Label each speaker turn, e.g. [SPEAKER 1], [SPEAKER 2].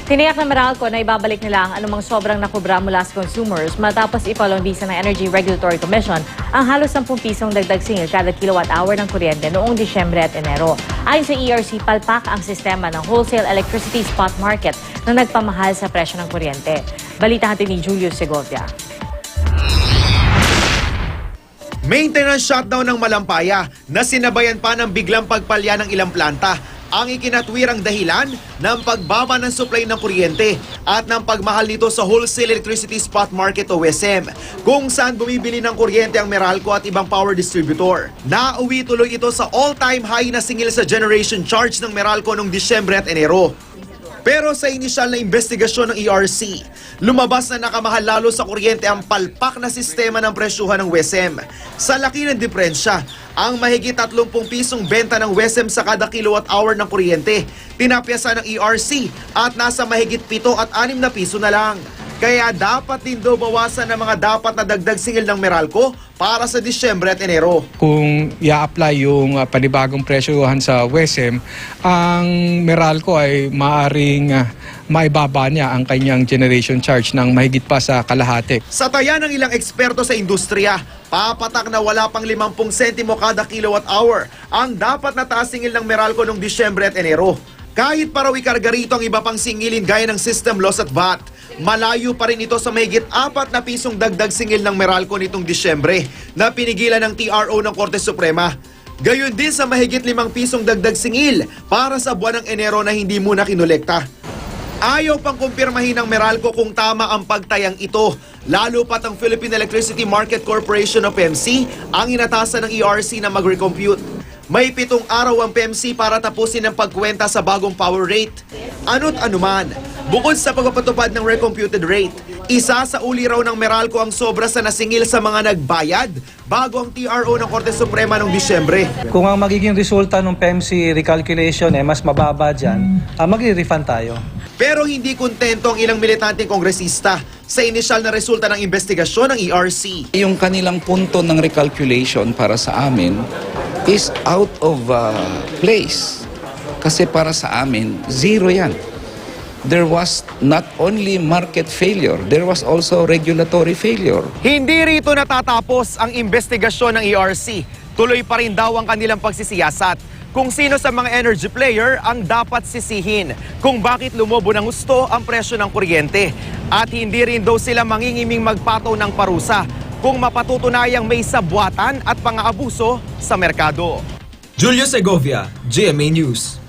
[SPEAKER 1] Tiniyak ng Meralco na ibabalik nila ang anumang sobrang nakubra mula sa consumers matapos ipalondisa ng Energy Regulatory Commission ang halos 10 pisong dagdag singil kada kilowatt-hour ng kuryente noong Disyembre at Enero. Ayon sa ERC, palpak ang sistema ng wholesale electricity spot market na nagpamahal sa presyo ng kuryente. Balita natin ni Julio Segovia.
[SPEAKER 2] Maintenance shutdown ng Malampaya na sinabayan pa ng biglang pagpalya ng ilang planta ang ikinatwirang dahilan ng pagbaba ng supply ng kuryente at ng pagmahal nito sa wholesale electricity spot market o WESM, kung saan bumibili ng kuryente ang Meralco at ibang power distributor. Nauwi tuloy ito sa all-time high na singil sa generation charge ng Meralco noong Disyembre at Enero. Pero sa inisyal na investigasyon ng ERC, lumabas na nakamahal lalo sa kuryente ang palpak na sistema ng presyuhan ng WESM. Sa laki ng diferensya, ang mahigit 30 pisong benta ng WESM sa kada kilowatt-hour ng kuryente, tinapyasan ng ERC at nasa mahigit 7 at 6 na piso na lang. Kaya dapat din daw bawasan ng mga dapat na dagdag singil ng Meralco para sa Disyembre at Enero.
[SPEAKER 3] Kung i-apply yung panibagong presyohan sa WESM, ang Meralco ay maaaring maibaba niya ang kanyang generation charge ng mahigit pa sa kalahati.
[SPEAKER 2] Sa taya ng ilang eksperto sa industriya, papatak na wala pang 50 sentimo kada kilowatt-hour ang dapat na taas singil ng Meralco noong Disyembre at Enero. Kahit pa raw ikarga rito ang iba pang singilin gaya ng system loss at VAT, malayo pa rin ito sa mahigit 4 na pisong dagdag singil ng Meralco nitong Disyembre na pinigilan ng TRO ng Korte Suprema. Gayon din sa mahigit 5 pisong dagdag singil para sa buwan ng Enero na hindi muna kinolekta. Ayaw pang kumpirmahin ng Meralco kung tama ang pagtayang ito, lalo pat ang Philippine Electricity Market Corporation o PEMC ang inatasan ng ERC na mag-recompute. May 7 araw ang PEMC para tapusin ang pagkwenta sa bagong power rate. Ano't anuman, bukod sa pagpapatupad ng recomputed rate, isa sa uli raw ng Meralco ang sobra sa nasingil sa mga nagbayad bago ang TRO ng Korte Suprema noong Disyembre.
[SPEAKER 4] Kung ang magiging resulta ng PEMC recalculation mas mababa dyan, magre-refund tayo.
[SPEAKER 2] Pero hindi kontento ang ilang militanteng kongresista sa inisyal na resulta ng investigasyon ng ERC.
[SPEAKER 5] Yung kanilang punto ng recalculation para sa amin is out of place. Kasi para sa amin, zero yan. There was not only market failure, there was also regulatory failure.
[SPEAKER 2] Hindi rito natatapos ang investigasyon ng ERC. Tuloy pa rin daw ang kanilang pagsisiyasat kung sino sa mga energy player ang dapat sisihin kung bakit lumobo ng husto ang presyo ng kuryente. At hindi rin daw sila mangingiming magpataw ng parusa kung mapatutunayang may sabwatan at pang-aabuso sa merkado.
[SPEAKER 6] Julio Segovia, GMA News.